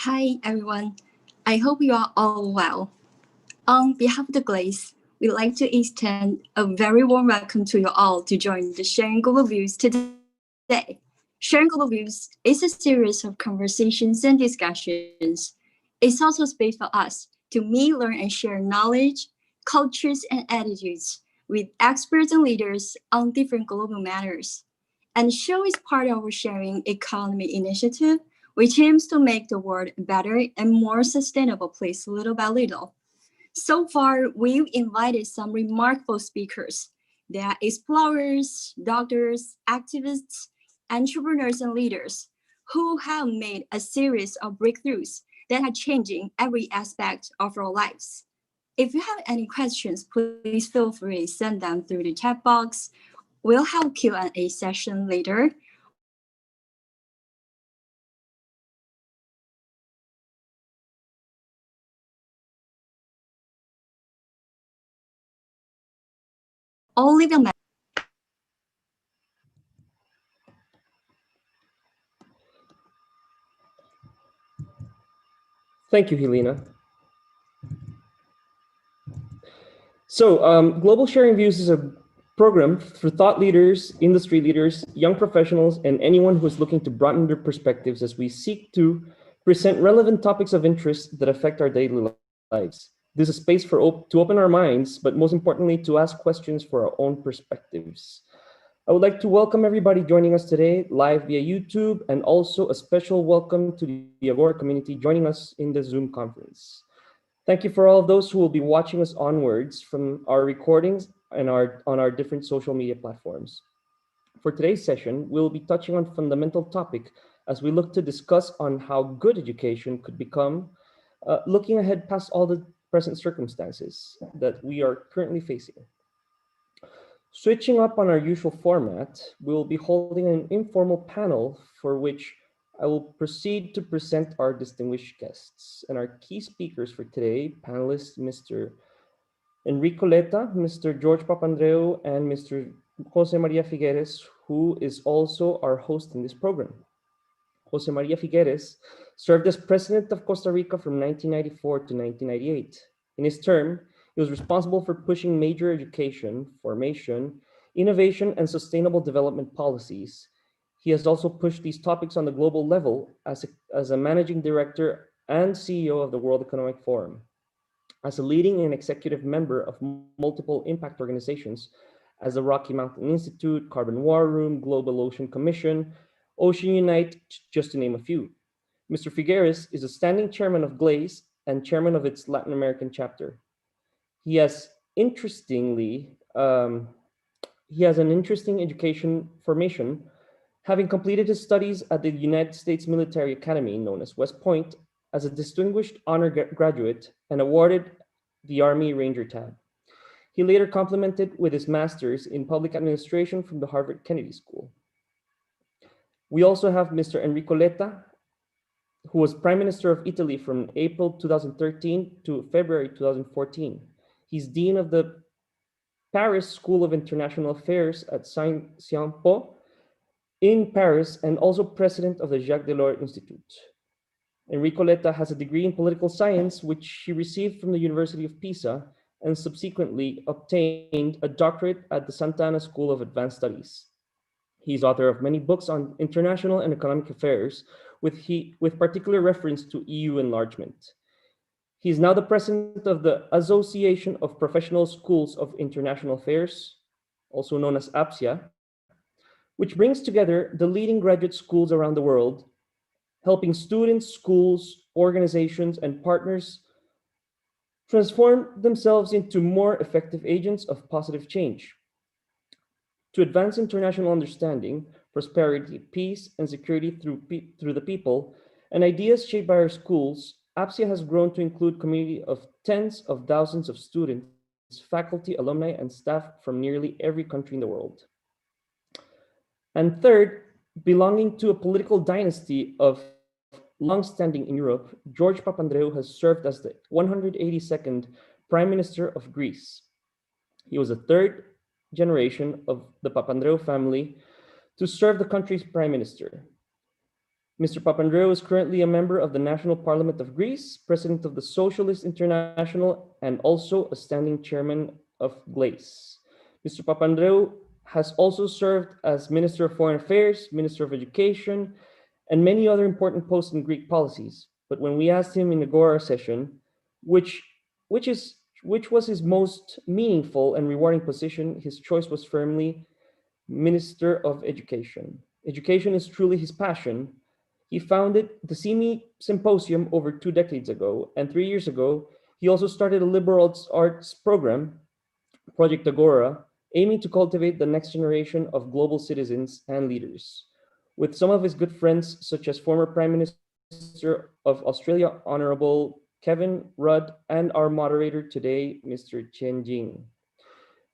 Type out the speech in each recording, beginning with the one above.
Hi, everyone. I hope you are all well. On behalf of the Glaze, we'd like to extend a very warm welcome to you all to join the Sharing Global Views today. Sharing Global Views is a series of conversations and discussions. It's also a space for us to meet, learn, and share knowledge, cultures, and attitudes with experts and leaders on different global matters. And the show is part of our Sharing Economy initiative, which aims to make the world a better and more sustainable place little by little. So far, we've invited some remarkable speakers. They are explorers, doctors, activists, entrepreneurs, and leaders who have made a series of breakthroughs that are changing every aspect of our lives. If you have any questions, please feel free to send them through the chat box. We'll have a Q&A session later. All leave a Thank you, Helena. So, Global Sharing Views is a program for thought leaders, industry leaders, young professionals, and anyone who is looking to broaden their perspectives as we seek to present relevant topics of interest that affect our daily lives. This is a space to open our minds, but most importantly, to ask questions for our own perspectives. I would like to welcome everybody joining us today live via YouTube, and also a special welcome to the Agora community joining us in the Zoom conference. Thank you for all of those who will be watching us onwards from our recordings and on our different social media platforms. For today's session, we'll be touching on a fundamental topic as we look to discuss on how good education could become, looking ahead past all the present circumstances that we are currently facing. Switching up on our usual format, we will be holding an informal panel for which I will proceed to present our distinguished guests. And our key speakers for today, panelists Mr. Enrico Letta, Mr. George Papandreou, and Mr. Jose Maria Figueres, who is also our host in this program. Jose Maria Figueres served as president of Costa Rica from 1994 to 1998. In his term, he was responsible for pushing major education, formation, innovation, and sustainable development policies. He has also pushed these topics on the global level as a managing director and CEO of the World Economic Forum. As a leading and executive member of multiple impact organizations, as the Rocky Mountain Institute, Carbon War Room, Global Ocean Commission, Ocean Unite, just to name a few. Mr. Figueres is a standing chairman of GLACE and chairman of its Latin American chapter. He has an interesting education formation, having completed his studies at the United States Military Academy, known as West Point, as a distinguished honor graduate and awarded the Army Ranger tab. He later complemented with his master's in public administration from the Harvard Kennedy School. We also have Mr. Enrico Letta, who was Prime Minister of Italy from April 2013 to February 2014. He's Dean of the Paris School of International Affairs at Sciences Po in Paris, and also President of the Jacques Delors Institute. Enrico Letta has a degree in political science, which he received from the University of Pisa, and subsequently obtained a doctorate at the Santa Ana School of Advanced Studies. He's author of many books on international and economic affairs, with particular reference to EU enlargement. He is now the president of the Association of Professional Schools of International Affairs, also known as APSIA, which brings together the leading graduate schools around the world, helping students, schools, organizations, and partners transform themselves into more effective agents of positive change. To advance international understanding, prosperity, peace, and security through the people, and ideas shaped by our schools, APSIA has grown to include a community of tens of thousands of students, faculty, alumni, and staff from nearly every country in the world. And third, belonging to a political dynasty of long-standing in Europe, George Papandreou has served as the 182nd Prime Minister of Greece. He was the third generation of the Papandreou family to serve the country's Prime Minister. Mr. Papandreou is currently a member of the National Parliament of Greece, president of the Socialist International, and also a standing chairman of GLACE. Mr. Papandreou has also served as Minister of Foreign Affairs, Minister of Education, and many other important posts in Greek policies. But when we asked him in the Agora session, which was his most meaningful and rewarding position, his choice was firmly Minister of Education. Education is truly his passion. He founded the CIMI Symposium over 2 decades ago, and 3 years ago, he also started a liberal arts program, Project Agora, aiming to cultivate the next generation of global citizens and leaders. With some of his good friends, such as former Prime Minister of Australia, Honorable Kevin Rudd, and our moderator today, Mr. Jing.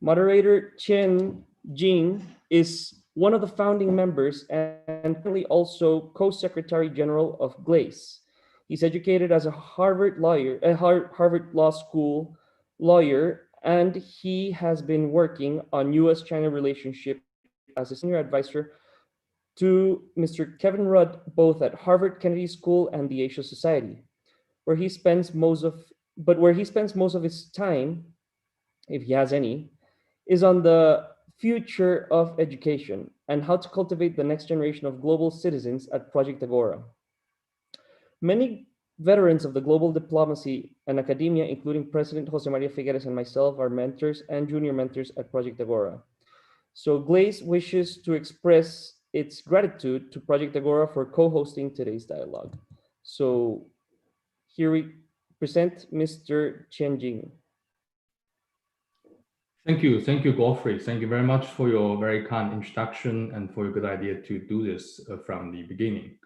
Moderator Jing is one of the founding members and currently also co-secretary general of GLACE. He's educated as a Harvard Law School lawyer, and he has been working on US-China relationship as a senior advisor to Mr. Kevin Rudd, both at Harvard Kennedy School and the Asia Society, where he spends most of his time, if he has any, is on the future of education and how to cultivate the next generation of global citizens at Project Agora. Many veterans of the global diplomacy and academia, including President Jose Maria Figueres and myself, are mentors and junior mentors at Project Agora. So GLACE wishes to express its gratitude to Project Agora for co-hosting today's dialogue. So here we present Mr. Jing. Thank you, Godfrey. Thank you very much for your very kind introduction and for your good idea to do this from the beginning.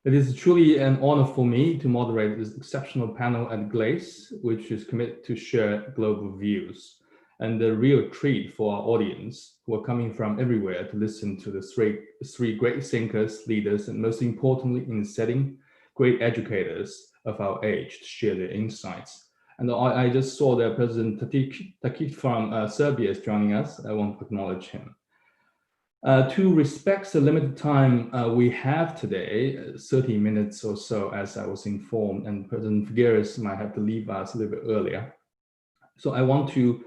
It is truly an honor for me to moderate this exceptional panel at GLACE, which is committed to share global views, and a real treat for our audience who are coming from everywhere to listen to the three great thinkers, leaders, and most importantly in the setting, great educators of our age to share their insights. And I just saw that President Tadic from Serbia is joining us. I want to acknowledge him. To respect the limited time we have today, 30 minutes or so, as I was informed, and President Figueres might have to leave us a little bit earlier. So I want to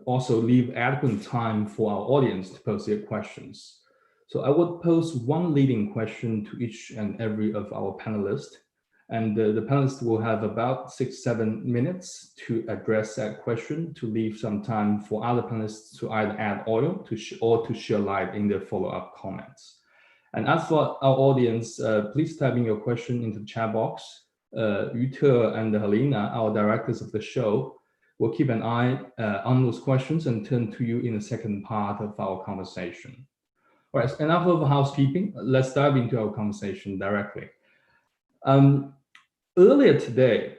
also leave adequate time for our audience to pose their questions. So I would pose one leading question to each and every of our panelists. And the panelists will have about 6-7 minutes to address that question, to leave some time for other panelists to either add oil or to share light in their follow-up comments. And as for our audience, please type in your question into the chat box. Ute and Helena, our directors of the show, will keep an eye on those questions and turn to you in the second part of our conversation. All right, enough of housekeeping. Let's dive into our conversation directly. Earlier today,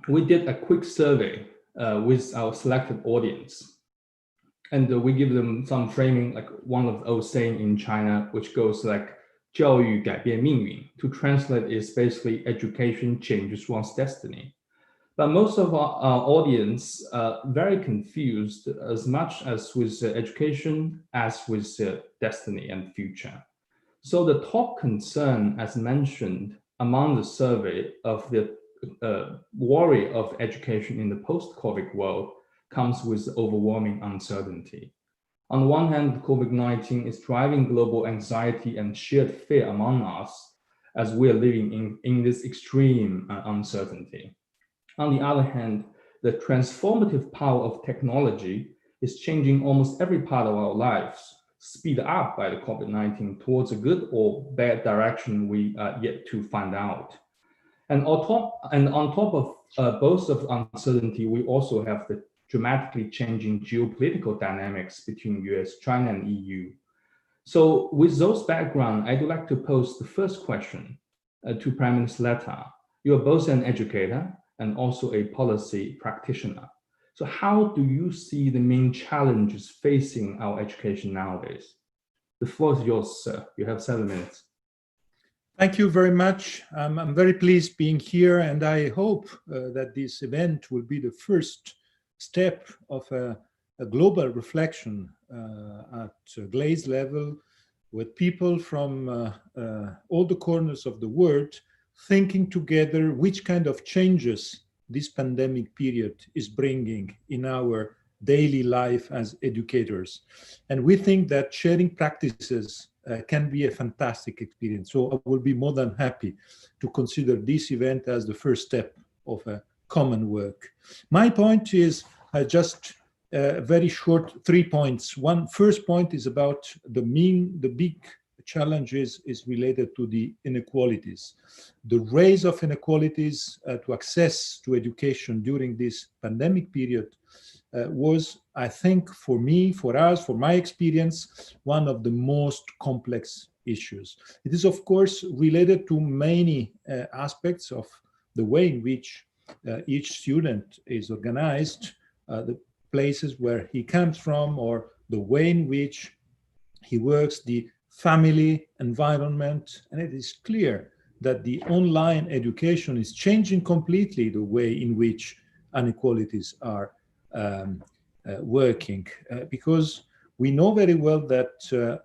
we did a quick survey with our selected audience, and we give them some framing, like one of those saying in China, which goes like 教育改变命运. To translate is basically education changes one's destiny. But most of our audience are very confused as much as with education as with destiny and future. So the top concern, as mentioned, among the survey of the worry of education in the post-COVID world comes with overwhelming uncertainty. On the one hand, COVID-19 is driving global anxiety and shared fear among us as we are living in this extreme uncertainty. On the other hand, the transformative power of technology is changing almost every part of our lives, speed up by the COVID-19 towards a good or bad direction we are yet to find out. And on top of both of uncertainty, we also have the dramatically changing geopolitical dynamics between US, China, and EU. So with those background, I'd like to pose the first question to Prime Minister Letta. You are both an educator and also a policy practitioner. So how do you see the main challenges facing our education nowadays? The floor is yours, sir. You have 7 minutes. Thank you very much. I'm very pleased being here, and I hope that this event will be the first step of a global reflection at GLACE level with people from all the corners of the world, thinking together which kind of changes this pandemic period is bringing in our daily life as educators. And we think that sharing practices can be a fantastic experience. So I will be more than happy to consider this event as the first step of a common work. My point is just very short 3 points. First point is about the big challenges is related to the inequalities. The rise of inequalities to access to education during this pandemic period was, I think, for me, for us, for my experience, one of the most complex issues. It is, of course, related to many aspects of the way in which each student is organized, the places where he comes from, or the way in which he works, the family environment. And it is clear that the online education is changing completely the way in which inequalities are working, because we know very well that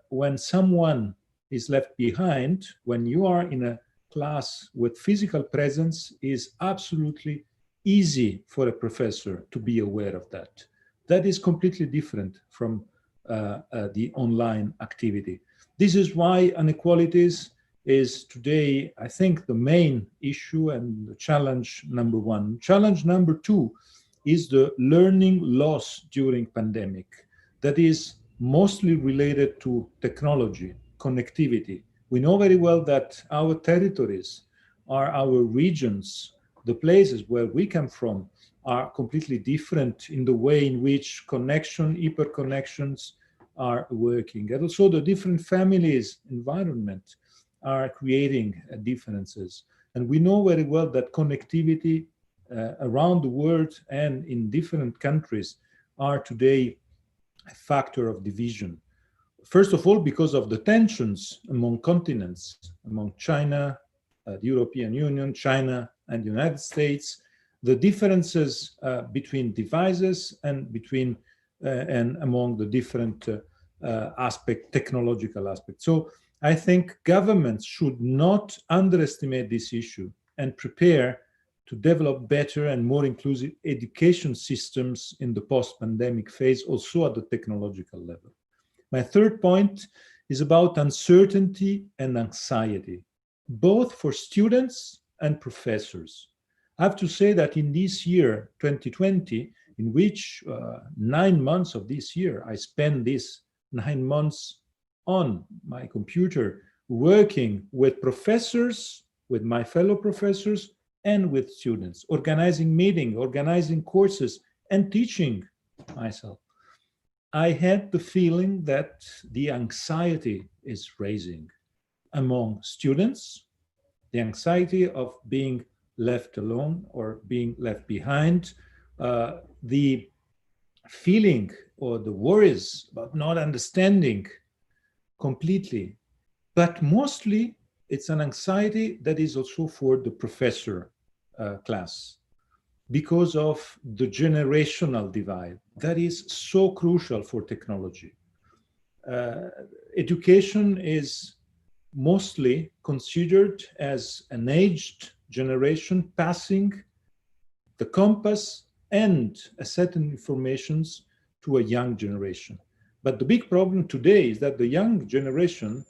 when someone is left behind, when you are in a class with physical presence, is absolutely easy for a professor to be aware of that. That is completely different from the online activity. This is why inequalities is today, I think, the main issue and the challenge number one. Challenge number two is the learning loss during pandemic. That is mostly related to technology, connectivity. We know very well that our territories are our regions, the places where we come from are completely different in the way in which connection, hyperconnections are working. And also the different families, environment are creating differences. And we know very well that connectivity around the world and in different countries are today a factor of division. First of all, because of the tensions among continents, among China, the European Union, China, and the United States, the differences between devices and between and among the different technological aspects. So I think governments should not underestimate this issue and prepare to develop better and more inclusive education systems in the post-pandemic phase, also at the technological level. My third point is about uncertainty and anxiety, both for students and professors. I have to say that in this year, 2020, in which 9 months of this year, I spent these 9 months on my computer working with professors, with my fellow professors, and with students, organizing meetings, organizing courses, and teaching myself. I had the feeling that the anxiety is rising among students, the anxiety of being left alone or being left behind, the feeling or the worries about not understanding completely. But mostly it's an anxiety that is also for the professor class, because of the generational divide that is so crucial for technology. Education is mostly considered as an aged generation passing the compass and a certain informations to a young generation. But the big problem today is that the young generation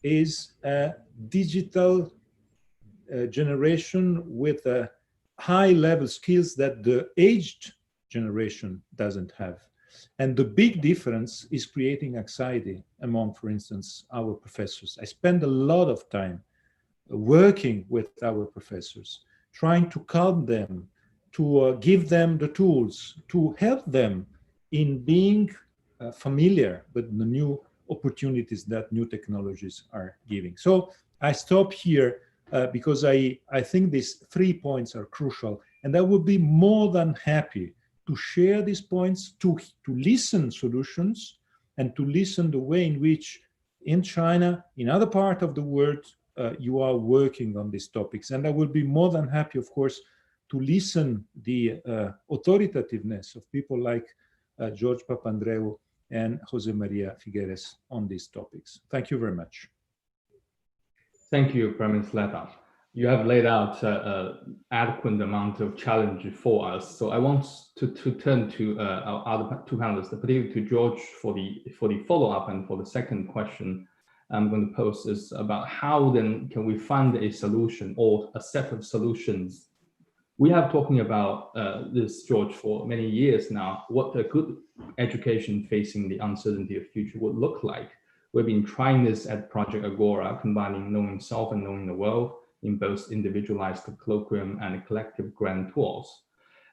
is a digital generation with a high level skills that the aged generation doesn't have. And the big difference is creating anxiety among, for instance, our professors. I spend a lot of time working with our professors, trying to calm them, to give them the tools, to help them in being familiar with the new opportunities that new technologies are giving. So I stop here because I think these 3 points are crucial, and I would be more than happy to share these points, to listen solutions, and to listen the way in which in China, in other parts of the world, you are working on these topics. And I will be more than happy, of course, to listen the authoritativeness of people like George Papandreou and Jose Maria Figueres on these topics. Thank you very much. Thank you, Prime Minister Letta. You have laid out an adequate amount of challenge for us. So I want to turn to our other two panelists, particularly to George for the follow-up, and for the second question I'm going to pose is about how then can we find a solution or a set of solutions. We have talking about this, George, for many years now, what a good education facing the uncertainty of future would look like. We've been trying this at Project Agora, combining knowing self and knowing the world in both individualized colloquium and collective grand tours.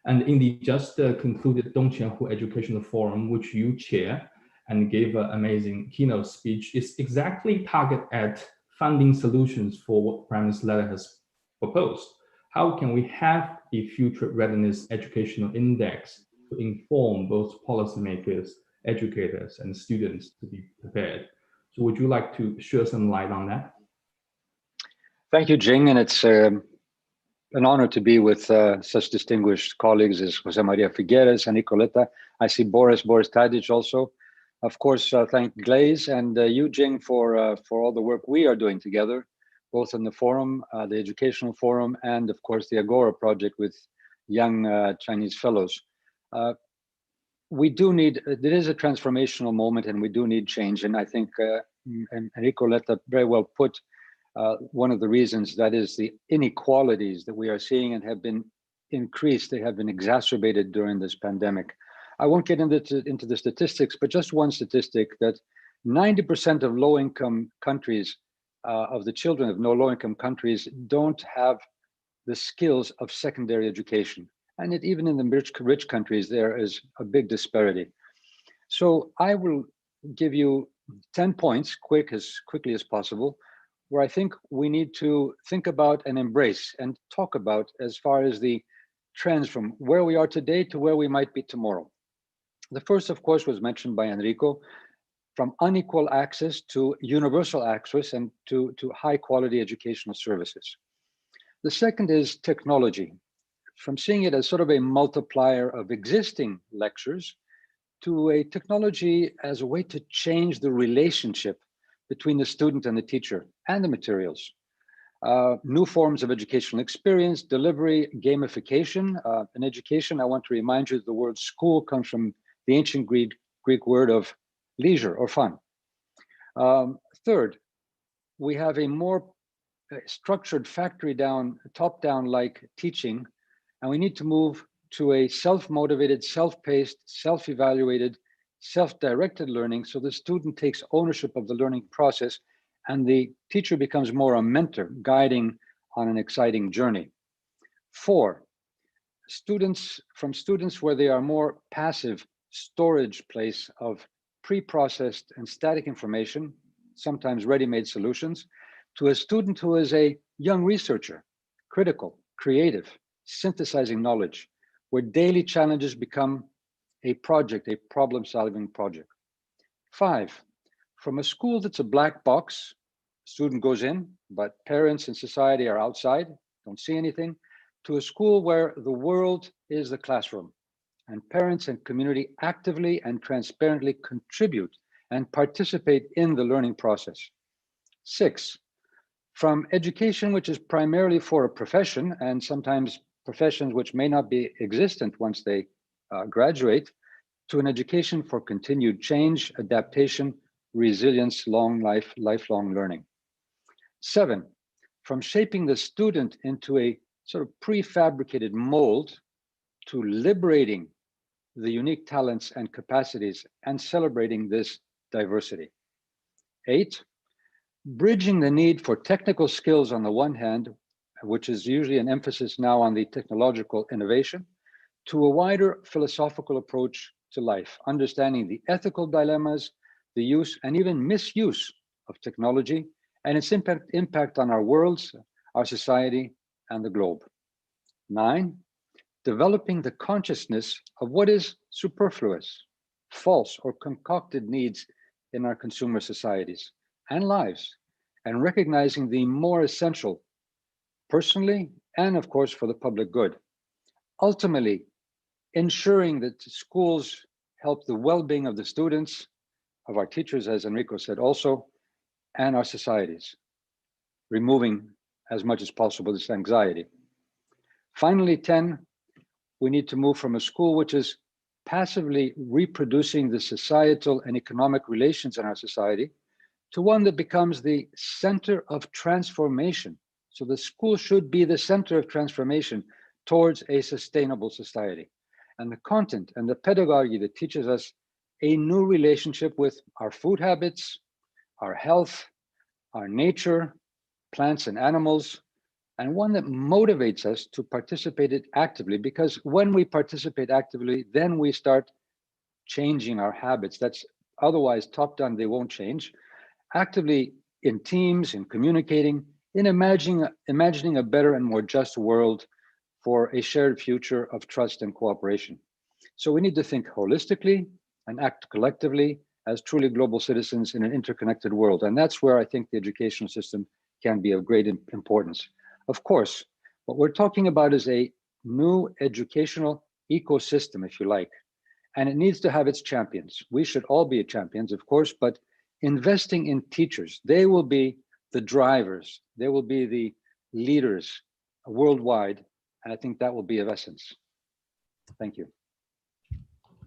And in the just concluded Dongqianhu Education Forum, which you chair and gave an amazing keynote speech, is exactly targeted at finding solutions for what Prime Minister Letta has proposed. How can we have a future readiness educational index to inform both policymakers, educators, and students to be prepared? So would you like to shed some light on that? Thank you, Jing, and it's an honor to be with such distinguished colleagues as Jose Maria Figueres and Enrico Letta. I see Boris Tadic also. Of course, thank Glaze and you, Jing, for all the work we are doing together, both in the forum, the educational forum, and of course the Agora project with young Chinese fellows. We do need, there is a transformational moment, and we do need change. And I think Enrico Letta very well put one of the reasons, that is the inequalities that we are seeing and have been increased, they have been exacerbated during this pandemic. I won't get into the statistics, but just one statistic, that 90% of low-income countries, of the children of low-income countries, don't have the skills of secondary education. And even in the rich countries, there is a big disparity. So I will give you 10 points, as quickly as possible, where I think we need to think about and embrace and talk about as far as the trends from where we are today to where we might be tomorrow. The first, of course, was mentioned by Enrico, from unequal access to universal access and to high quality educational services. The second is technology, from seeing it as sort of a multiplier of existing lectures to a technology as a way to change the relationship between the student and the teacher and the materials. New forms of educational experience, delivery, gamification. In education, I want to remind you that the word school comes from the ancient Greek word of leisure or fun. Third, we have a more structured factory down, top down like teaching, and we need to move to a self-motivated, self-paced, self-evaluated, self-directed learning, so the student takes ownership of the learning process and the teacher becomes more a mentor, guiding on an exciting journey. 4, students where they are more passive storage place of pre-processed and static information, sometimes ready-made solutions, to a student who is a young researcher, critical, creative, synthesizing knowledge, where daily challenges become a project, a problem-solving project. 5, from a school that's a black box, student goes in, but parents and society are outside, don't see anything, to a school where the world is the classroom, and parents and community actively and transparently contribute and participate in the learning process. 6, from education, which is primarily for a profession, and sometimes professions which may not be existent once they graduate, to an education for continued change, adaptation, resilience, lifelong learning. 7, from shaping the student into a sort of prefabricated mold to liberating the unique talents and capacities and celebrating this diversity. 8, bridging the need for technical skills on the one hand, which is usually an emphasis now on the technological innovation, to a wider philosophical approach to life, understanding the ethical dilemmas, the use and even misuse of technology and its impact on our worlds, our society, and the globe. 9, developing the consciousness of what is superfluous, false, or concocted needs in our consumer societies and lives, and recognizing the more essential personally and of course for the public good. Ultimately, ensuring that schools help the well-being of the students of our teachers, as Enrico said also, and our societies, removing as much as possible this anxiety. Finally, 10, we need to move from a school which is passively reproducing the societal and economic relations in our society to one that becomes the center of transformation. So the school should be the center of transformation towards a sustainable society. And the content and the pedagogy that teaches us a new relationship with our food habits, our health, our nature, plants and animals, and one that motivates us to participate actively, because when we participate actively, then we start changing our habits. That's otherwise top down, they won't change. Actively in teams, in communicating, in imagining a better and more just world for a shared future of trust and cooperation. So we need to think holistically and act collectively as truly global citizens in an interconnected world. And that's where I think the educational system can be of great importance. Of course, what we're talking about is a new educational ecosystem, if you like, and it needs to have its champions. We should all be champions, of course, but investing in teachers, they will be the drivers, they will be the leaders worldwide, and I think that will be of essence. Thank you.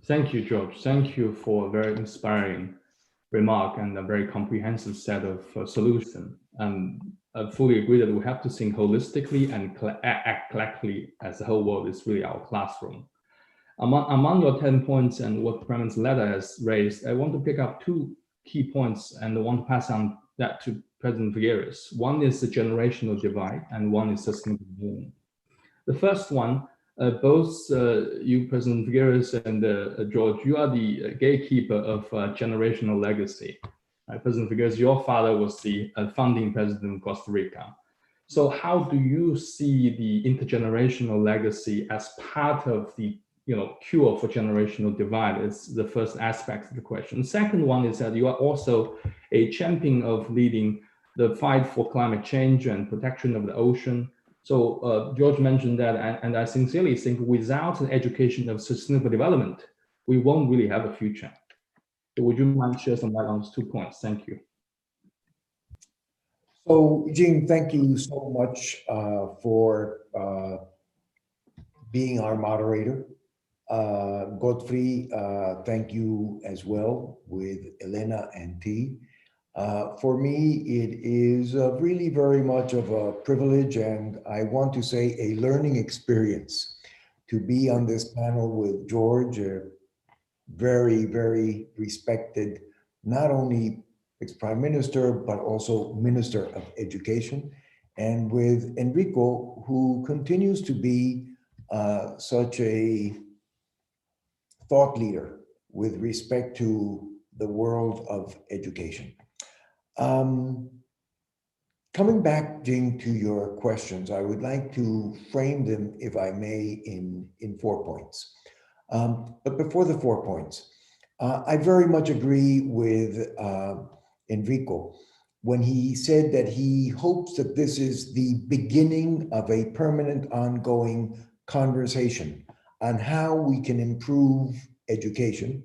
Thank you, George. Thank you for a very inspiring remark and a very comprehensive set of solutions. I fully agree that we have to think holistically and act collectively as the whole world is really our classroom. Among your 10 points and what PM Letta has raised, I want to pick up 2 key points and I want to pass on that to President Figueres. One is the generational divide and one is sustainable development. The first one, both you, President Figueres and George, you are the gatekeeper of generational legacy. President Figueres, your father was the founding president of Costa Rica. So how do you see the intergenerational legacy as part of the cure for generational divide? Is the first aspect of the question. The second one is that you are also a champion of leading the fight for climate change and protection of the ocean. So George mentioned that, and I sincerely think without an education of sustainable development, we won't really have a future. So would you mind share some light on those 2 points? Thank you. So, Jing, thank you so much for being our moderator. Godfrey, thank you as well with Elena and T. For me, it is really very much of a privilege and I want to say a learning experience to be on this panel with George, a very, very respected, not only ex-Prime Minister, but also Minister of Education, and with Enrico, who continues to be such a thought leader with respect to the world of education. Coming back, Jing, to your questions, I would like to frame them, if I may, in 4 points. But before the 4 points, I very much agree with Enrico when he said that he hopes that this is the beginning of a permanent ongoing conversation on how we can improve education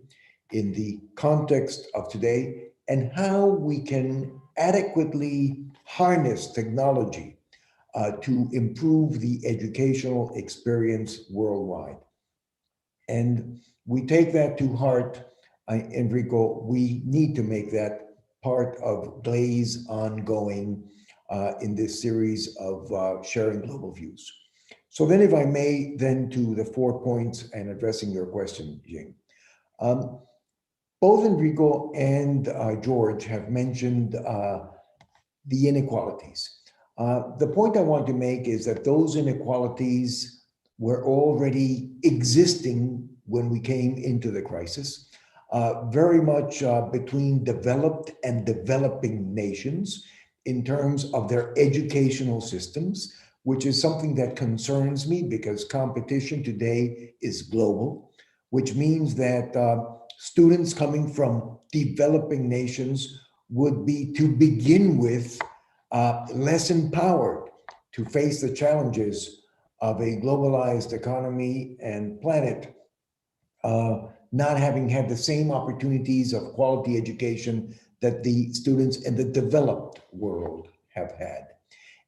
in the context of today and how we can adequately harness technology to improve the educational experience worldwide. And we take that to heart, Enrico. We need to make that part of GLAZE ongoing in this series of sharing global views. So then, if I may, then to the 4 points and addressing your question, Jing. Both Enrico and George have mentioned the inequalities. The point I want to make is that those inequalities were already existing when we came into the crisis, very much between developed and developing nations in terms of their educational systems, which is something that concerns me because competition today is global, which means that students coming from developing nations would be, to begin with, less empowered to face the challenges of a globalized economy and planet not having had the same opportunities of quality education that the students in the developed world have had.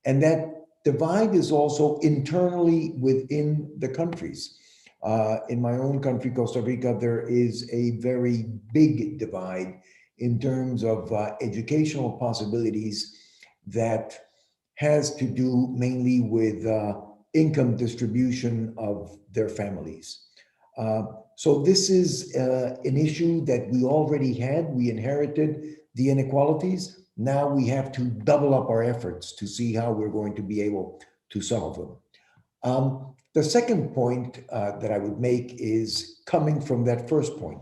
And that divide is also internally within the countries. In my own country, Costa Rica, there is a very big divide in terms of educational possibilities that has to do mainly with income distribution of their families. So this is an issue that we already had. We inherited the inequalities. Now we have to double up our efforts to see how we're going to be able to solve them. The second point that I would make is coming from that first point.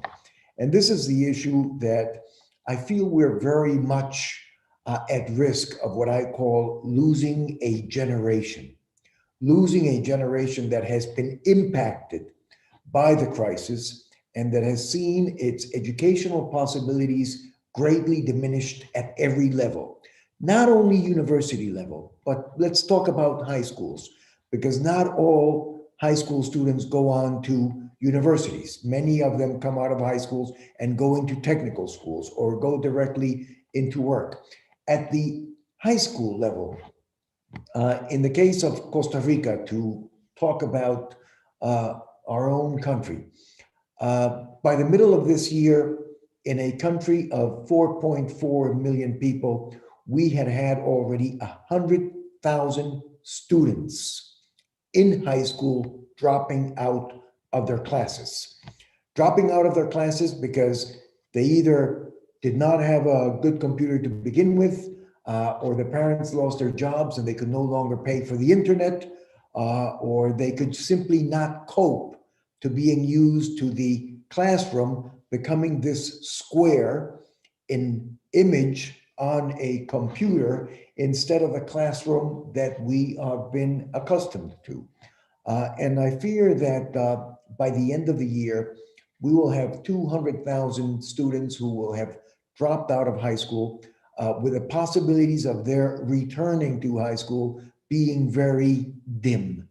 And this is the issue that I feel we're very much at risk of what I call losing a generation. Losing a generation that has been impacted by the crisis and that has seen its educational possibilities greatly diminished at every level. Not only university level, but let's talk about high schools, because not all high school students go on to universities. Many of them come out of high schools and go into technical schools or go directly into work. At the high school level, in the case of Costa Rica, to talk about our own country, by the middle of this year, in a country of 4.4 million people, we had already 100,000 students in high school dropping out of their classes. Dropping out of their classes because they either did not have a good computer to begin with, or the parents lost their jobs and they could no longer pay for the internet, or they could simply not cope to being used to the classroom becoming this square in image on a computer instead of the classroom that we have been accustomed to. And I fear that by the end of the year, we will have 200,000 students who will have dropped out of high school, with the possibilities of their returning to high school being very dim,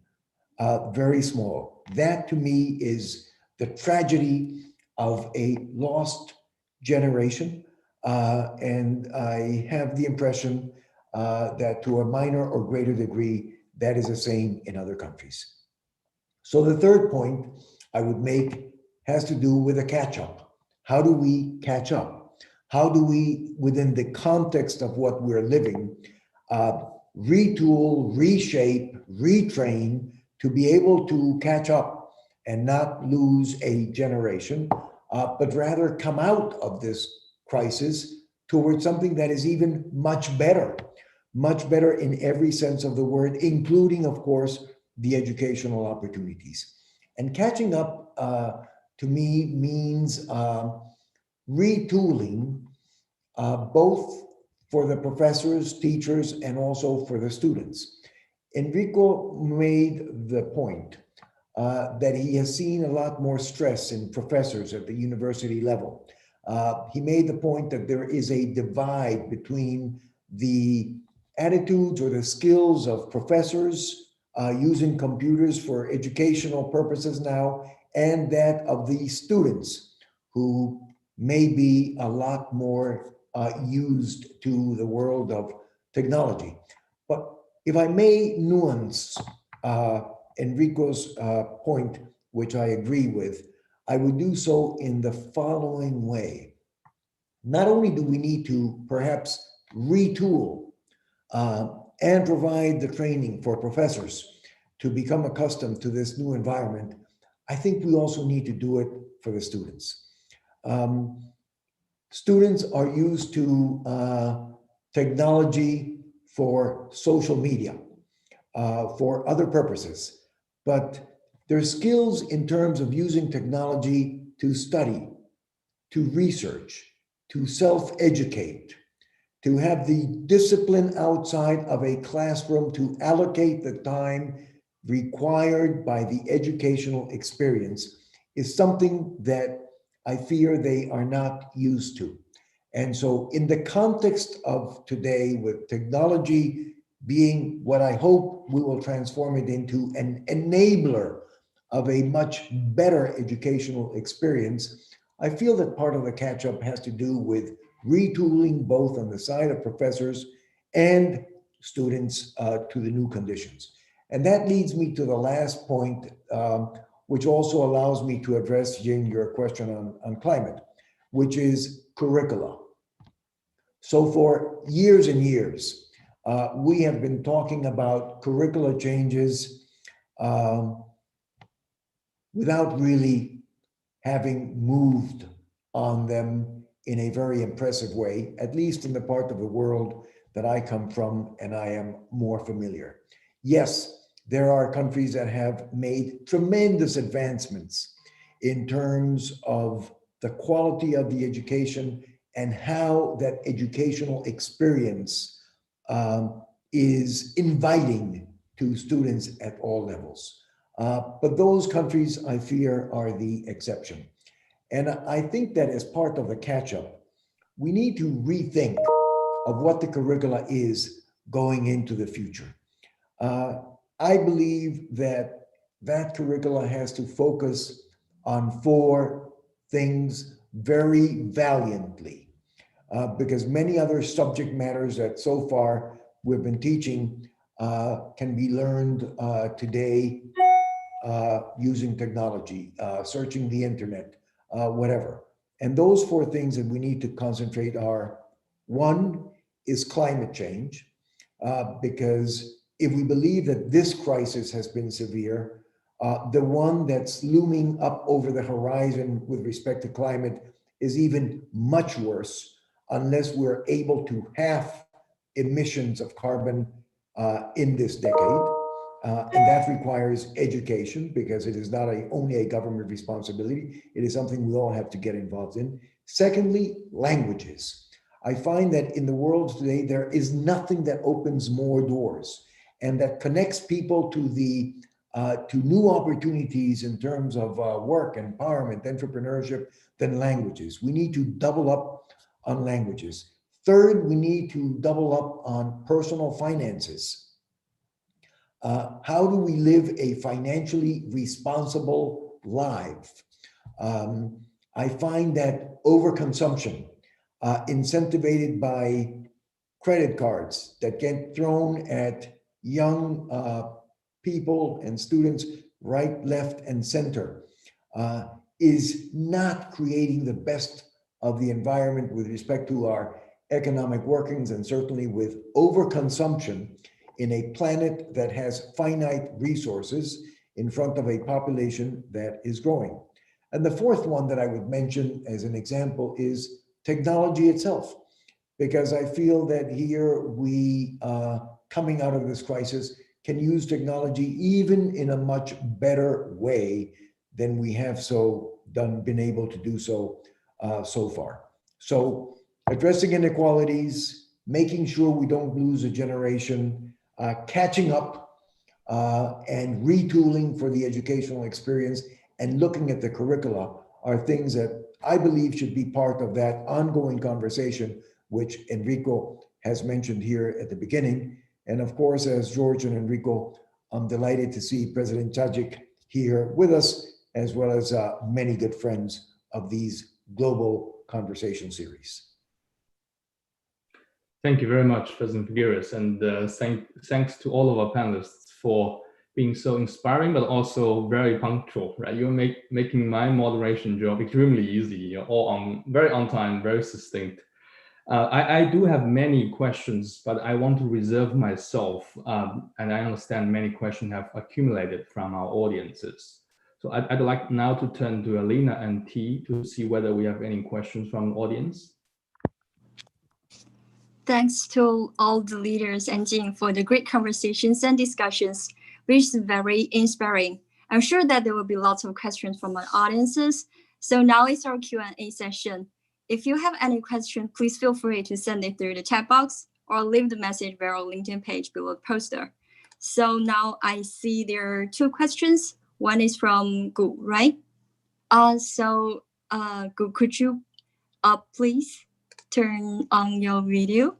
very small. That to me is the tragedy of a lost generation. And I have the impression that to a minor or greater degree, that is the same in other countries. So the third point I would make has to do with a catch-up. How do we catch up? How do we, within the context of what we're living, retool, reshape, retrain to be able to catch up and not lose a generation, but rather come out of this crisis towards something that is even much better in every sense of the word, including, of course, the educational opportunities. And catching up to me means retooling, both for the professors, teachers, and also for the students. Enrico made the point that he has seen a lot more stress in professors at the university level. He made the point that there is a divide between the attitudes or the skills of professors using computers for educational purposes now, and that of the students who may be a lot more used to the world of technology. But if I may nuance Enrico's point, which I agree with, I would do so in the following way. Not only do we need to perhaps retool and provide the training for professors to become accustomed to this new environment, I think we also need to do it for the students. Students are used to technology for social media, for other purposes, but their skills in terms of using technology to study, to research, to self-educate, to have the discipline outside of a classroom to allocate the time required by the educational experience is something that I fear they are not used to. And so in the context of today, with technology being what I hope we will transform it into, an enabler of a much better educational experience, I feel that part of the catch-up has to do with retooling both on the side of professors and students to the new conditions. And that leads me to the last point, which also allows me to address, Jing, your question on climate, which is curricula. So for years and years, we have been talking about curricula changes without really having moved on them in a very impressive way, at least in the part of the world that I come from and I am more familiar. Yes, there are countries that have made tremendous advancements in terms of the quality of the education and how that educational experience is inviting to students at all levels. But those countries, I fear, are the exception. And I think that as part of the catch-up, we need to rethink of what the curricula is going into the future. I believe that that curricula has to focus on 4 things very valiantly, because many other subject matters that so far we've been teaching can be learned today using technology, searching the internet, whatever. And those 4 things that we need to concentrate are, 1 is climate change, because if we believe that this crisis has been severe, the one that's looming up over the horizon with respect to climate is even much worse unless we're able to halve emissions of carbon in this decade. And that requires education, because it is not only a government responsibility, it is something we all have to get involved in. Secondly, languages. I find that in the world today, there is nothing that opens more doors and that connects people to new opportunities in terms of work, empowerment, entrepreneurship than languages. We need to double up on languages. Third, we need to double up on personal finances. How do we live a financially responsible life? I find that overconsumption, incentivized by credit cards that get thrown at young people and students right, left, and center, is not creating the best of the environment with respect to our economic workings, and certainly with overconsumption in a planet that has finite resources in front of a population that is growing. And the fourth one that I would mention as an example is technology itself, because I feel that here we, coming out of this crisis, can use technology even in a much better way than we have been able to do so so far. So addressing inequalities, making sure we don't lose a generation, catching up and retooling for the educational experience, and looking at the curricula are things that I believe should be part of that ongoing conversation, which Enrico has mentioned here at the beginning. And of course, as George and Enrico, I'm delighted to see President Tajik here with us, as well as many good friends of these global conversation series. Thank you very much, President Figueres, and thanks to all of our panelists for being so inspiring, but also very punctual, right? You're making my moderation job extremely easy. You're all very on time, very succinct. I do have many questions, but I want to reserve myself, and I understand many questions have accumulated from our audiences. So I'd like now to turn to Alina and T to see whether we have any questions from the audience. Thanks to all the leaders and Jing for the great conversations and discussions, which is very inspiring. I'm sure that there will be lots of questions from our audiences. So now it's our Q&A session. If you have any question, please feel free to send it through the chat box or leave the message via our LinkedIn page below the poster. So now I see there are 2 questions. One is from Gu, right? Gu, could you please turn on your video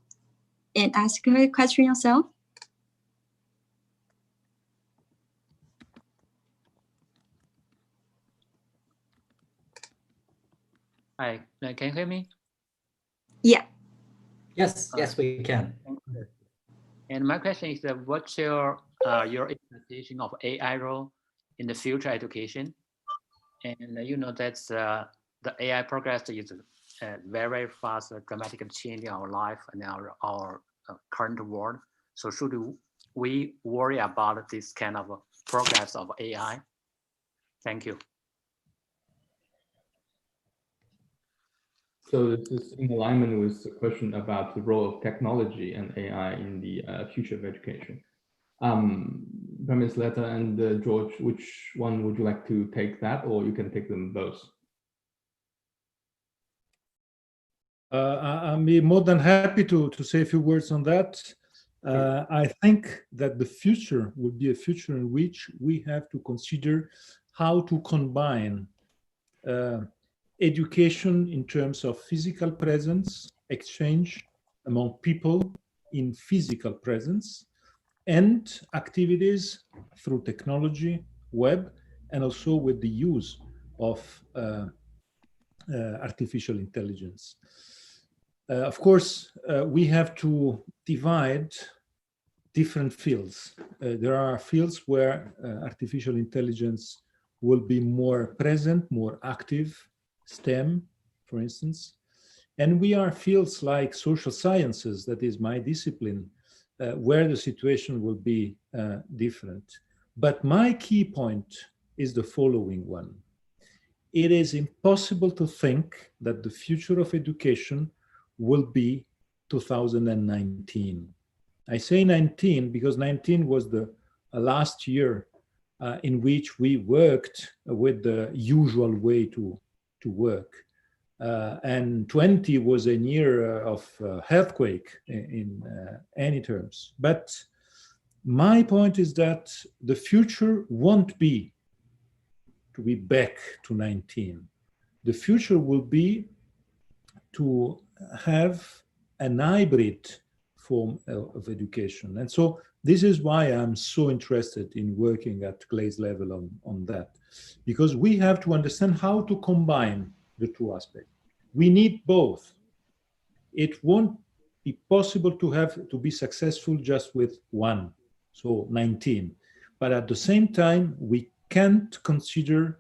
and ask a question yourself? Hi, can you hear me? Yeah. Yes, yes, we can. And my question is that what's your expectation of AI role in the future education? And you know that's the AI progress is very fast, dramatically changing our life and our current world. So should we worry about this kind of progress of AI? Thank you. So this is in alignment with the question about the role of technology and AI in the future of education. PM Letta and George, which one would you like to take that, or you can take them both? I'm more than happy to say a few words on that. I think that the future will be a future in which we have to consider how to combine education in terms of physical presence, exchange among people in physical presence, and activities through technology, web, and also with the use of artificial intelligence. Of course, we have to divide different fields. There are fields where artificial intelligence will be more present, more active, STEM, for instance. And we are fields like social sciences, that is my discipline, where the situation will be different. But my key point is the following one. It is impossible to think that the future of education will be 2019. I say 19 because 19 was the last year in which we worked with the usual way to work. And 20 was a year of earthquake in any terms. But my point is that the future won't be to be back to 19. The future will be to have an hybrid form of education. And so this is why I'm so interested in working at Clay's level on that, because we have to understand how to combine the two aspects. We need both. It won't be possible to be successful just with one, so 19. But at the same time, we can't consider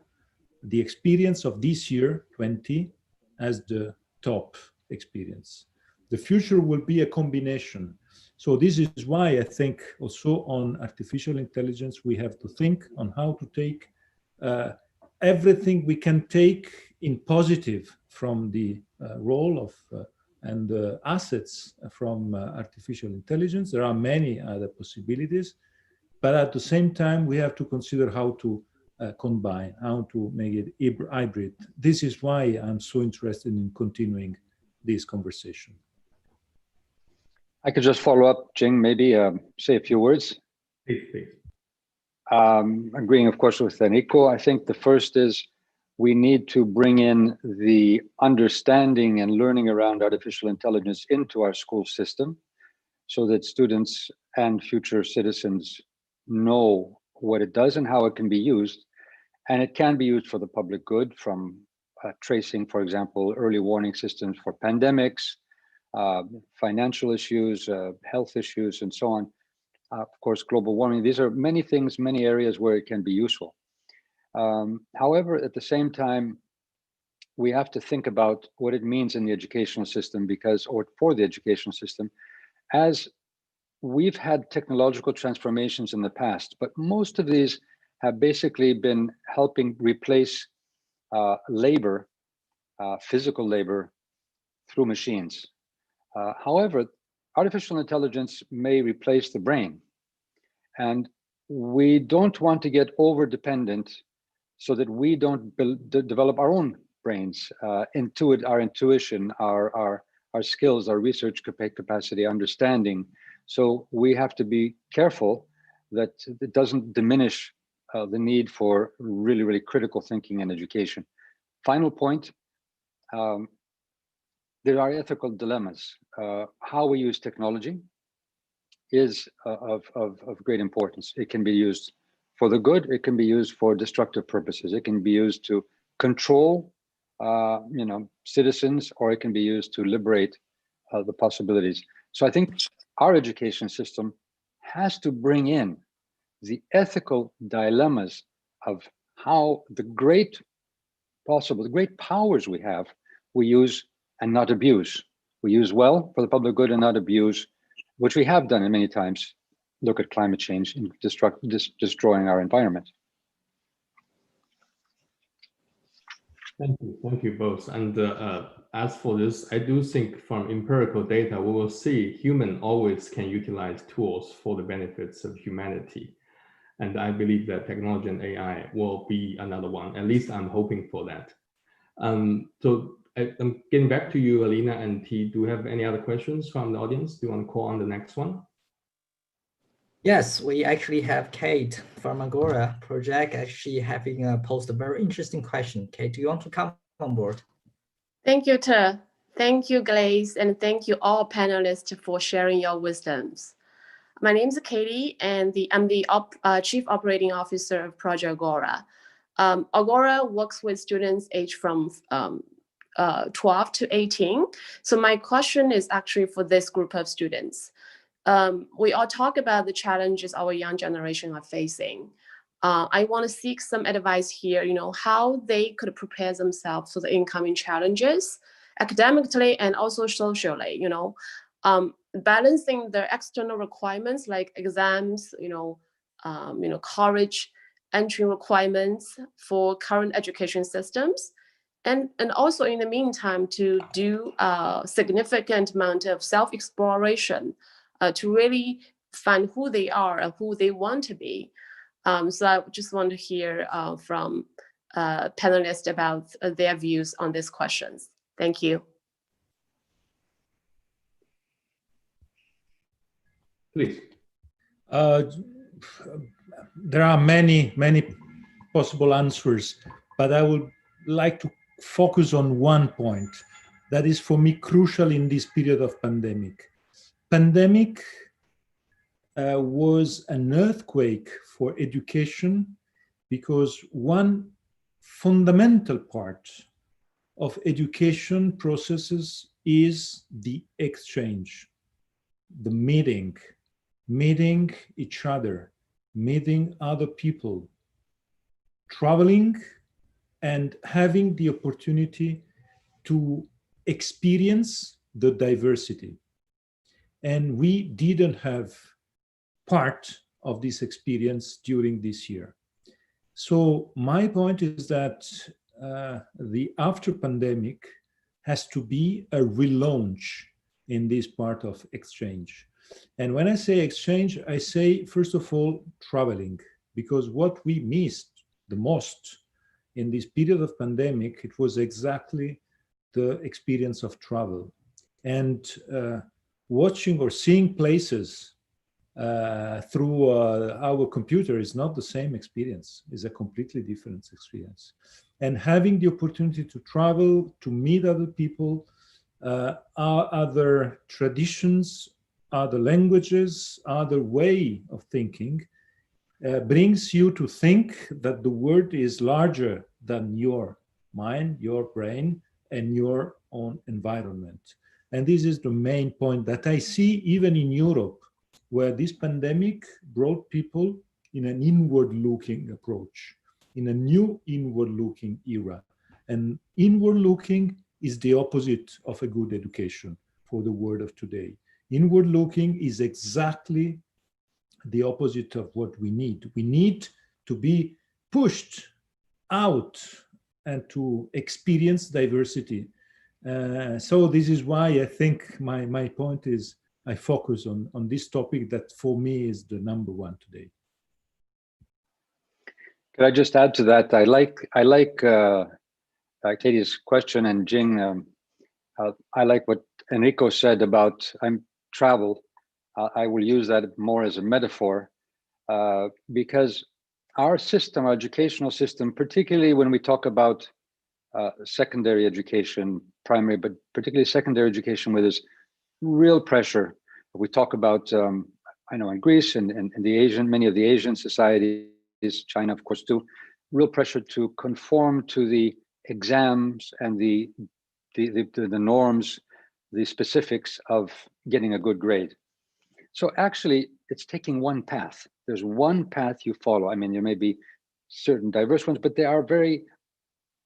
the experience of this year, 20, as the top experience. The future will be a combination. So this is why I think also on artificial intelligence, we have to think on how to take everything we can take in positive from the role of and assets from artificial intelligence. There are many other possibilities, but at the same time, we have to consider how to combine, how to make it hybrid. This is why I'm so interested in continuing this conversation. I could just follow up, Jing, maybe say a few words. Please. Agreeing, of course, with Nico. I think the first is we need to bring in the understanding and learning around artificial intelligence into our school system so that students and future citizens know what it does and how it can be used. And it can be used for the public good, from tracing, for example, early warning systems for pandemics, financial issues, health issues, and so on. Of course, global warming. These are many things, many areas where it can be useful. However, at the same time, we have to think about what it means in the educational system or for the educational system, as we've had technological transformations in the past, but most of these have basically been helping replace labor, physical labor, through machines. However, artificial intelligence may replace the brain, and we don't want to get over-dependent so that we don't develop our own brains, our intuition, our skills, our research capacity, understanding. So we have to be careful that it doesn't diminish the need for really, really critical thinking and education. Final point, there are ethical dilemmas. How we use technology is of great importance. It can be used for the good, it can be used for destructive purposes. It can be used to control citizens, or it can be used to liberate the possibilities. So I think our education system has to bring in the ethical dilemmas of how the great powers we have, we use and not abuse. We use well for the public good and not abuse, which we have done in many times. Look at climate change and destroying our environment. Thank you both. And as for this, I do think from empirical data, we will see human always can utilize tools for the benefits of humanity. And I believe that technology and AI will be another one. At least I'm hoping for that. So I'm getting back to you, Alina and T. Do you have any other questions from the audience? Do you want to call on the next one? Yes, we actually have Kate from Agora project actually having posed a very interesting question. Kate, do you want to come on board? Thank you, Te. Thank you, Glaze, and thank you all panelists for sharing your wisdoms. My name is Katie, and I'm the Chief Operating Officer of Project Agora. Agora works with students aged from 12 to 18. So my question is actually for this group of students. We all talk about the challenges our young generation are facing. I want to seek some advice here, how they could prepare themselves for the incoming challenges, academically and also socially, balancing the external requirements like exams, college entry requirements for current education systems, and also in the meantime to do a significant amount of self-exploration to really find who they are and who they want to be. So I just want to hear from panelists about their views on these questions. Thank you. Please. There are many possible answers, but I would like to focus on one point that is for me crucial in this period of pandemic. Pandemic was an earthquake for education because one fundamental part of education processes is the exchange, the meeting each other, meeting other people, traveling and having the opportunity to experience the diversity. And we didn't have part of this experience during this year. So my point is that the after pandemic has to be a relaunch in this part of exchange. And when I say exchange, I say, first of all, traveling, because what we missed the most in this period of pandemic, it was exactly the experience of travel. And watching or seeing places through our computer is not the same experience, it's a completely different experience. And having the opportunity to travel, to meet other people, other traditions, other languages, other way of thinking, brings you to think that the world is larger than your mind, your brain, and your own environment. And this is the main point that I see even in Europe, where this pandemic brought people in an inward-looking approach, in a new inward-looking era. And inward-looking is the opposite of a good education for the world of today. Inward-looking is exactly the opposite of what we need. We need to be pushed out and to experience diversity. So this is why I think my point is I focus on this topic that for me is the number one today. Could I just add to that? I like Katie's question, and Jing, I like what Enrico said about travel. I will use that more as a metaphor because our system, our educational system, particularly when we talk about secondary education, primary, but particularly secondary education, where there's real pressure. We talk about, I know in Greece and many of the Asian societies, China of course too, real pressure to conform to the exams and the norms, the specifics of getting a good grade. So actually, it's taking one path. There's one path you follow. I mean, there may be certain diverse ones, but they are very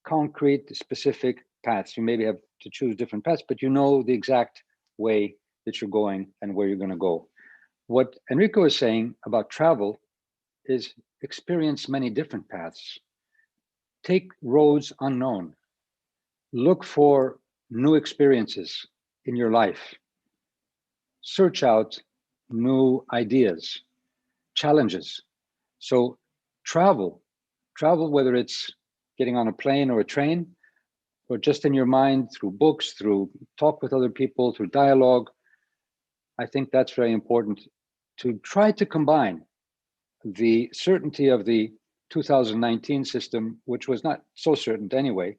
concrete, specific paths. You maybe have to choose different paths, but you know the exact way that you're going and where you're going to go. What Enrico is saying about travel is experience many different paths. Take roads unknown. Look for new experiences in your life. Search out new ideas, challenges. So travel, whether it's getting on a plane or a train, or just in your mind through books, through talk with other people, through dialogue. I think that's very important to try to combine the certainty of the 2019 system, which was not so certain anyway,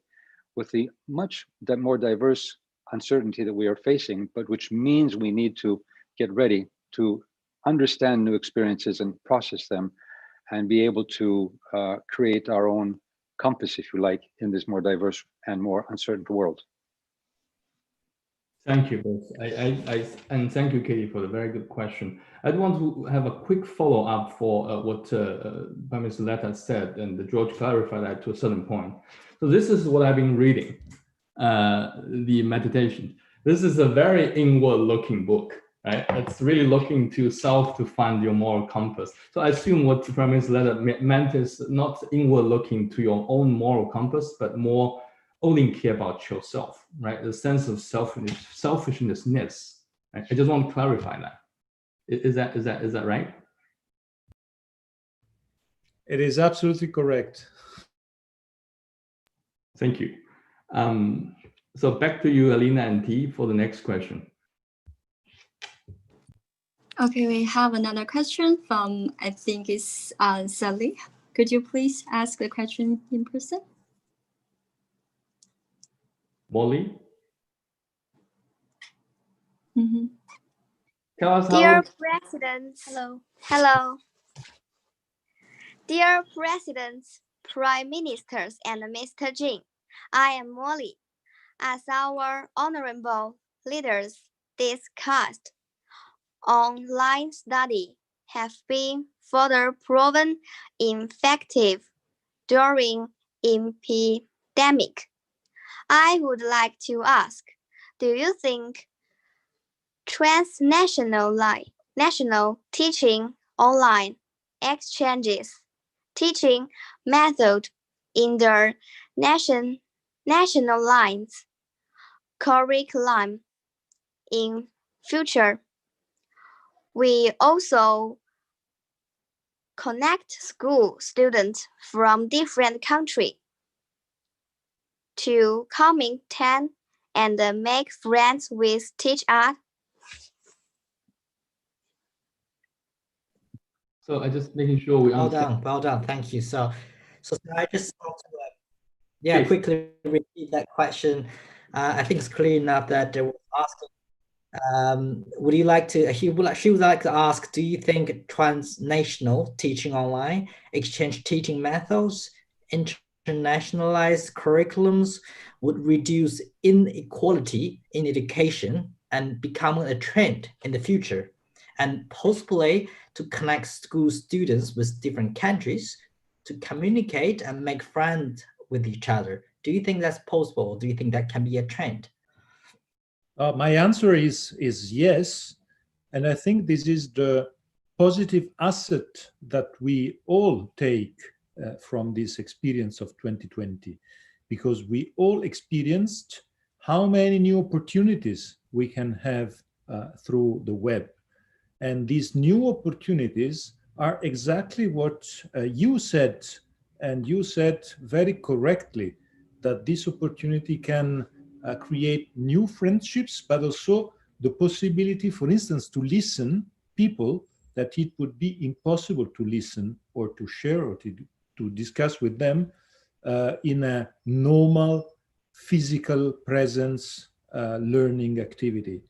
with the much more diverse uncertainty that we are facing, but which means we need to get ready to understand new experiences and process them and be able to create our own compass, if you like, in this more diverse and more uncertain world. Thank you both. And thank you, Katie, for the very good question. I'd want to have a quick follow-up for what Prime Minister Letta said, and George clarified that to a certain point. So this is what I've been reading, the meditation. This is a very inward-looking book, right? It's really looking to self to find your moral compass. So I assume what Prime Minister Letta meant is not inward-looking to your own moral compass, but more only care about yourself, right? The sense of selfishness. Right? I just want to clarify that. Is that right? It is absolutely correct. Thank you. So back to you, Alina and T, for the next question. Okay, we have another question from, I think it's Sally. Could you please ask the question in person? Molly? Mm-hmm. Tell us Dear President, hello. Dear Presidents, Prime Ministers, and Mr. Jing, I am Molly. As our honorable leaders discussed, online study have been further proven effective during epidemic. I would like to ask, do you think transnational national teaching online exchanges teaching method in the national lines curriculum in future? We also connect school students from different countries to comment and make friends with teachers. So I just making sure we understand. Well done, thank you. So I just want to quickly repeat that question. I think it's clear enough that they were asking, would you like to, she would like to ask, do you think transnational teaching online, exchange teaching methods, internationalized curriculums would reduce inequality in education and become a trend in the future, and possibly to connect school students with different countries to communicate and make friends with each other? Do you think that's possible? Do you think that can be a trend? My answer is yes. And I think this is the positive asset that we all take from this experience of 2020, because we all experienced how many new opportunities we can have through the web. And these new opportunities are exactly what you said, and you said very correctly, that this opportunity can create new friendships, but also the possibility, for instance, to listen people that it would be impossible to listen or to share or to discuss with them in a normal physical presence learning activity.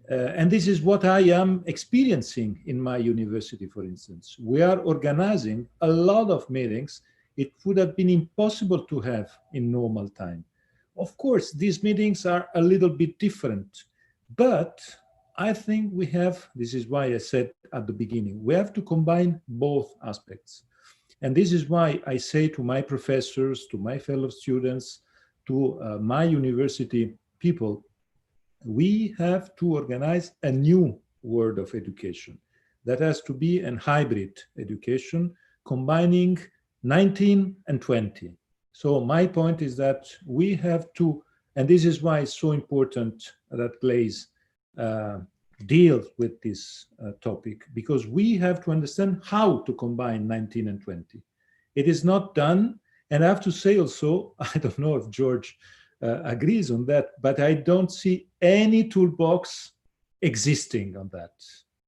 And this is what I am experiencing in my university, for instance. We are organizing a lot of meetings it would have been impossible to have in normal time. Of course, these meetings are a little bit different, but I think we have, this is why I said at the beginning, we have to combine both aspects. And this is why I say to my professors, to my fellow students, to my university people, we have to organize a new world of education that has to be a hybrid education, combining 19 and 20. So my point is that we have to, and this is why it's so important that Glaze deal with this topic, because we have to understand how to combine 19 and 20. It is not done, and I have to say also, I don't know if George agrees on that, but I don't see any toolbox existing on that,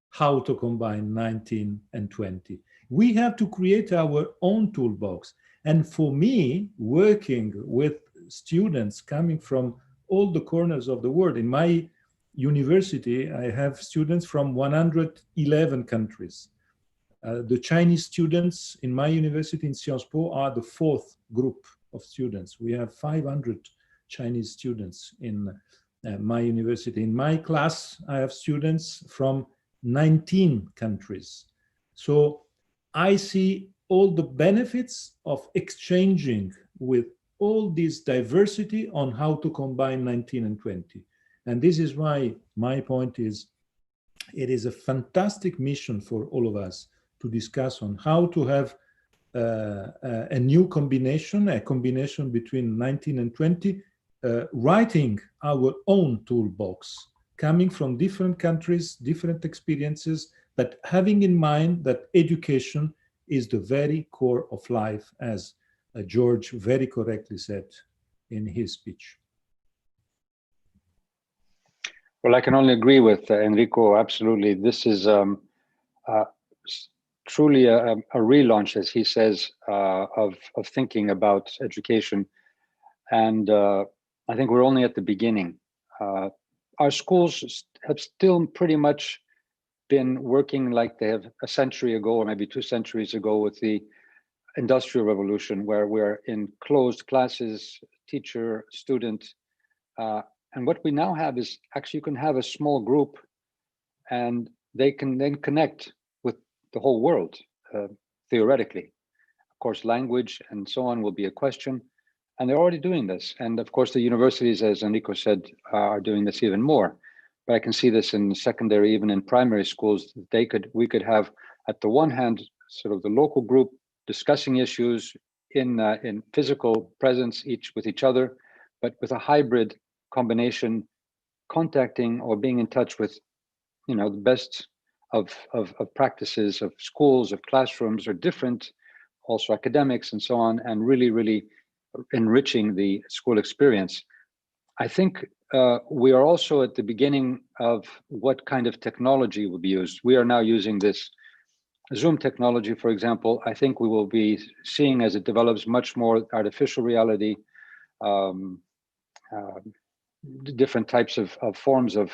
how to combine 19 and 20. We have to create our own toolbox. And for me, working with students coming from all the corners of the world, in my university, I have students from 111 countries. The Chinese students in my university in Sciences Po are the fourth group of students. We have 500 Chinese students in my university. In my class, I have students from 19 countries. So I see all the benefits of exchanging with all this diversity on how to combine 19 and 20. And this is why my point is, it is a fantastic mission for all of us to discuss on how to have a new combination, a combination between 19 and 20, writing our own toolbox, coming from different countries, different experiences, but having in mind that education is the very core of life, as George very correctly said in his speech. Well, I can only agree with Enrico. Absolutely. This is truly a relaunch, as he says, of thinking about education. And I think we're only at the beginning. Our schools have still pretty much been working like they have a century ago, or maybe 2 centuries ago, with the Industrial Revolution, where we're in closed classes, teacher, student. And what we now have is actually you can have a small group and they can then connect with the whole world, theoretically. Of course, language and so on will be a question, and they're already doing this. And of course, the universities, as Enrico said, are doing this even more. But I can see this in secondary, even in primary schools. We could have, at the one hand, sort of the local group discussing issues in physical presence, each with each other, but with a hybrid combination, contacting or being in touch with, the best of practices of schools, of classrooms, or different, also academics and so on, and really enriching the school experience. I think we are also at the beginning of what kind of technology will be used. We are now using this Zoom technology, for example. I think we will be seeing, as it develops, much more artificial reality, different types of forms of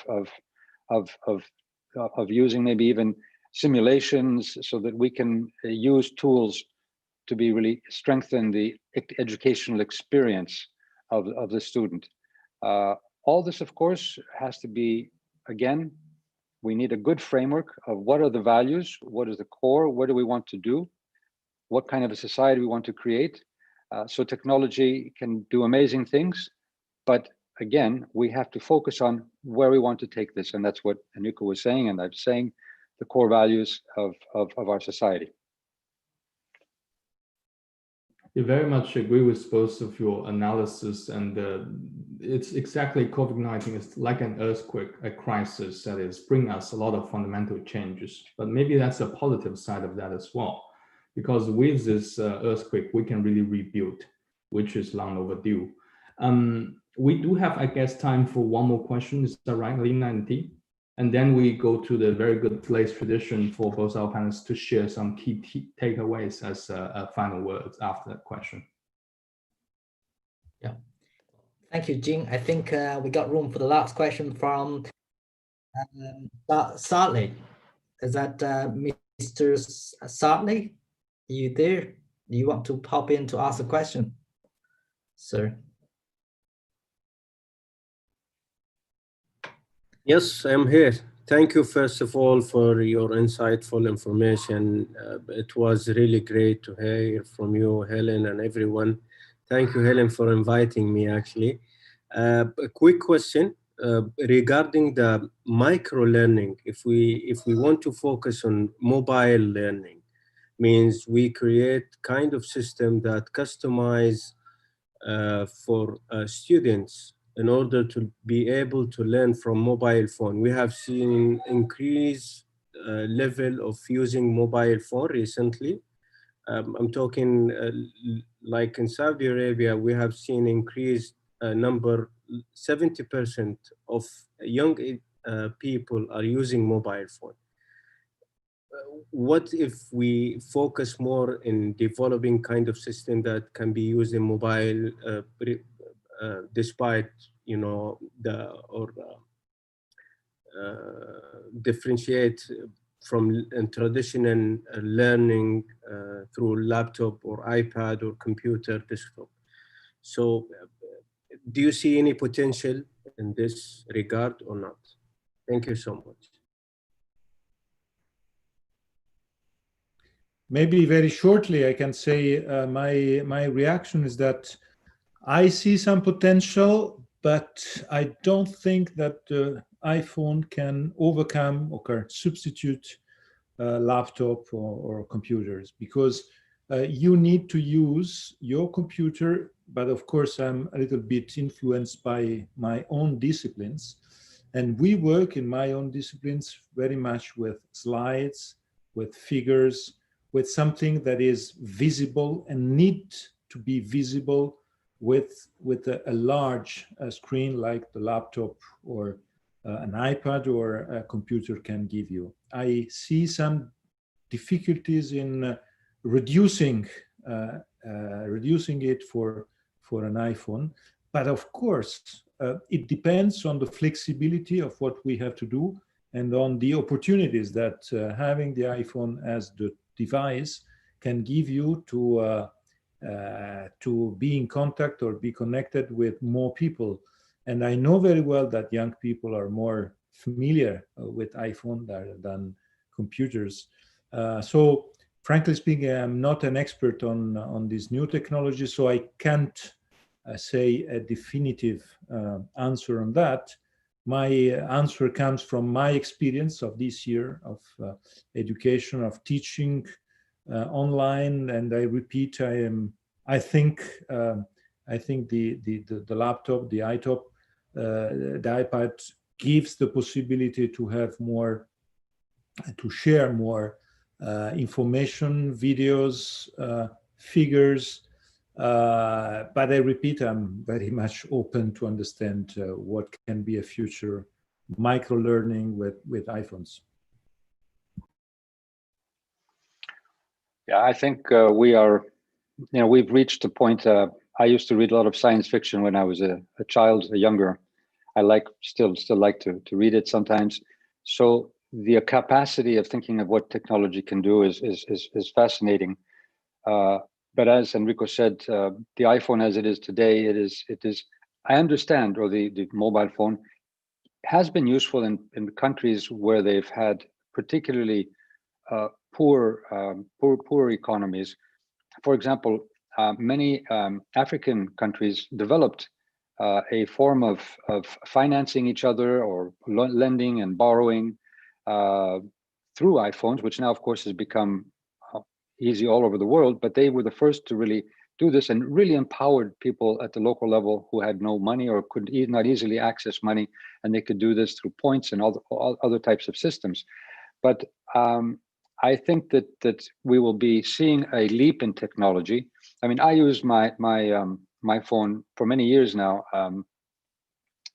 using maybe even simulations, so that we can use tools to be really strengthen the educational experience of the student. All this, of course, has to be, again, we need a good framework of what are the values, what is the core, what do we want to do, what kind of a society we want to create. So technology can do amazing things, but again, we have to focus on where we want to take this. And that's what Enrico was saying, and I'm saying, the core values of our society. I very much agree with both of your analysis, and it's exactly COVID-19 is like an earthquake, a crisis that is bringing us a lot of fundamental changes. But maybe that's a positive side of that as well, because with this earthquake, we can really rebuild, which is long overdue. We do have, I guess, time for one more question. Is that right, Lina and T? And then we go to the very good place tradition for both our panelists to share some key takeaways as final words after that question. Yeah, thank you, Jing. I think we got room for the last question from Sartley. Is that Mr. Sartley? Are you there? Do you want to pop in to ask a question, sir? Yes, I'm here. Thank you, first of all, for your insightful information. It was really great to hear from you, Helen, and everyone. Thank you, Helen, for inviting me, actually. A quick question regarding the micro-learning. If we want to focus on mobile learning, means we create kind of system that customize for students in order to be able to learn from mobile phone. We have seen increased level of using mobile phone recently. I'm talking like in Saudi Arabia, we have seen increased number, 70% of young people are using mobile phone. What if we focus more in developing kind of system that can be used in mobile despite, you know, differentiate from traditional learning through laptop or iPad or computer desktop. So do you see any potential in this regard or not? Thank you so much. Maybe very shortly, I can say my reaction is that I see some potential, but I don't think that the iPhone can overcome or can substitute laptop or computers, because you need to use your computer. But of course, I'm a little bit influenced by my own disciplines. And we work in my own disciplines very much with slides, with figures, with something that is visible and need to be visible with a large screen like the laptop or an iPad or a computer can give you. I see some difficulties in reducing it for an iPhone, but of course it depends on the flexibility of what we have to do and on the opportunities that having the iPhone as the device can give you to be in contact or be connected with more people. And I know very well that young people are more familiar with iPhone than computers. So frankly speaking, I'm not an expert on this new technology, so I can't say a definitive answer on that. My answer comes from my experience of this year of education, of teaching online, and I repeat, I think the laptop, the iTop, the iPad gives the possibility to have more, to share more information, videos, figures. But I repeat, I'm very much open to understand what can be a future micro-learning with iPhones. Yeah, I think we are, we've reached a point. I used to read a lot of science fiction when I was a child, younger. I still like to read it sometimes. So the capacity of thinking of what technology can do is fascinating. But as Enrico said, the iPhone as it is today, it is. I understand, or the mobile phone has been useful in countries where they've had particularly poor economies. For example, many African countries developed a form of financing each other or lending and borrowing through iPhones, which now, of course, has become easy all over the world. But they were the first to really do this and really empowered people at the local level who had no money or could not easily access money, and they could do this through points and all other types of systems. But I think that we will be seeing a leap in technology. I mean, I use my phone for many years now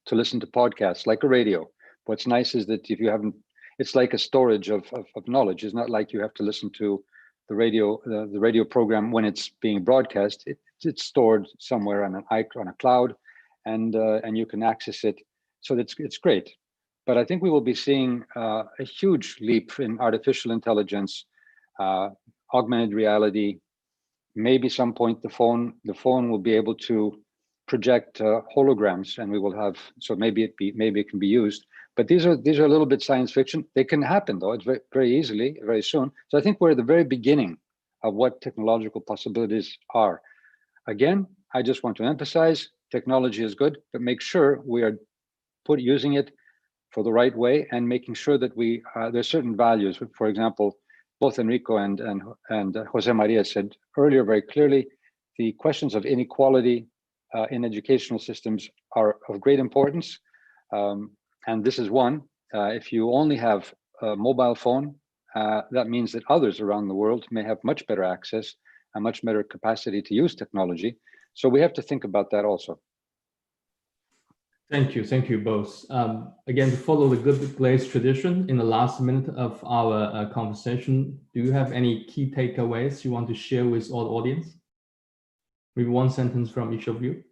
to listen to podcasts like a radio. What's nice is that if you haven't, it's like a storage of knowledge. It's not like you have to listen to the radio program when it's being broadcast. It's stored somewhere on a cloud, and you can access it. So it's great. But I think we will be seeing a huge leap in artificial intelligence, augmented reality, maybe some point the phone will be able to project holograms, and we will have, so maybe it can be used. But these are a little bit science fiction. They can happen though. It's very easily, very soon. So I think we're at the very beginning of what technological possibilities are. Again, I just want to emphasize technology is good, but make sure we are using it for the right way and making sure that there's certain values. For example, both Enrico and Jose Maria said earlier very clearly, the questions of inequality in educational systems are of great importance. And this is one. If you only have a mobile phone, that means that others around the world may have much better access and much better capacity to use technology. So we have to think about that also. Thank you both. Again, to follow the good Glaze tradition, in the last minute of our conversation, do you have any key takeaways you want to share with all the audience? Maybe one sentence from each of you.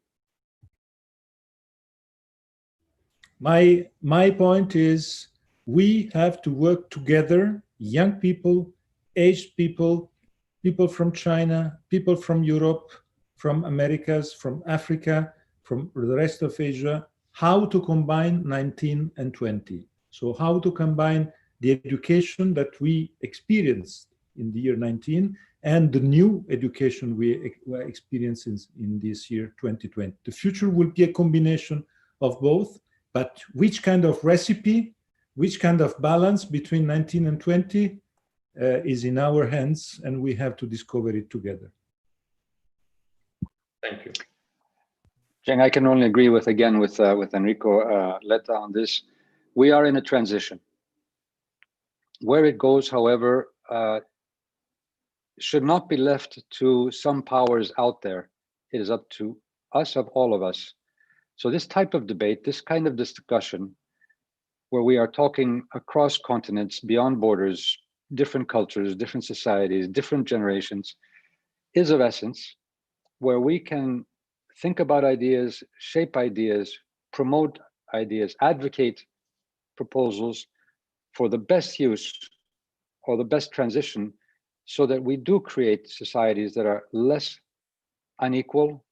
My point is we have to work together, young people, aged people, people from China, people from Europe, from Americas, from Africa, from the rest of Asia, how to combine 19 and 20. So how to combine the education that we experienced in the year 19 and the new education we were experiencing in this year 2020. The future will be a combination of both, but which kind of recipe, which kind of balance between 19 and 20 is in our hands, and we have to discover it together. Thank you. Jing, I can only agree with Enrico Letta on this. We are in a transition. Where it goes, however, should not be left to some powers out there. It is up to us, of all of us. So this type of debate, this kind of discussion, where we are talking across continents, beyond borders, different cultures, different societies, different generations, is of essence, where we can think about ideas, shape ideas, promote ideas, advocate proposals for the best use or the best transition, so that we do create societies that are less unequal,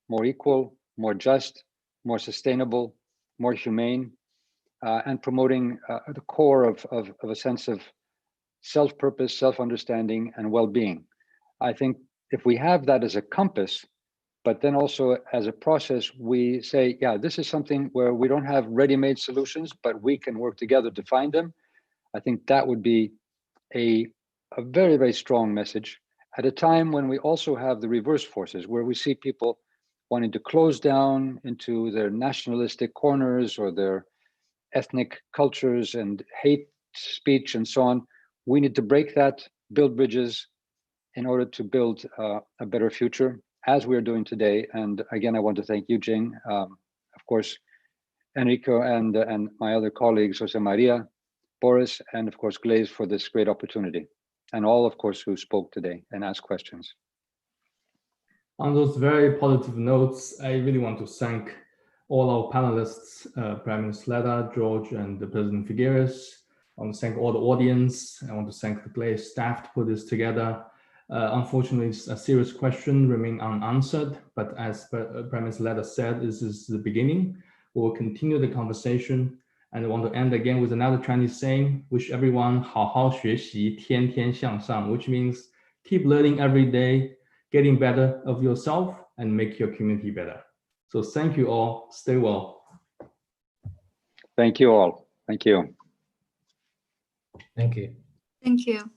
more just, more sustainable, more humane, and promoting the core of a sense of self-purpose, self-understanding, and well-being. I think if we have that as a compass, but then also as a process, we say, yeah, this is something where we don't have ready-made solutions, but we can work together to find them. I think that would be a very, very strong message at a time when we also have the reverse forces, where we see people wanting to close down into their nationalistic corners or their ethnic cultures and hate speech and so on. We need to break that, build bridges in order to build a better future, as we're doing today. And again, I want to thank you, Jing, of course, Enrico and my other colleagues, Jose Maria, Boris, and of course, Glaze, for this great opportunity. And all, of course, who spoke today and asked questions. On those very positive notes, I really want to thank all our panelists, Prime Minister Letta, George, and the President Figueres. I want to thank all the audience. I want to thank the Glaze staff to put this together. Unfortunately, a serious question remains unanswered, but as Prime Minister Letta said, this is the beginning. We will continue the conversation, and I want to end again with another Chinese saying, wish everyone 好好学习，天天向上, which means keep learning every day, getting better of yourself, and make your community better. So thank you all. Stay well. Thank you all. Thank you. Thank you. Thank you.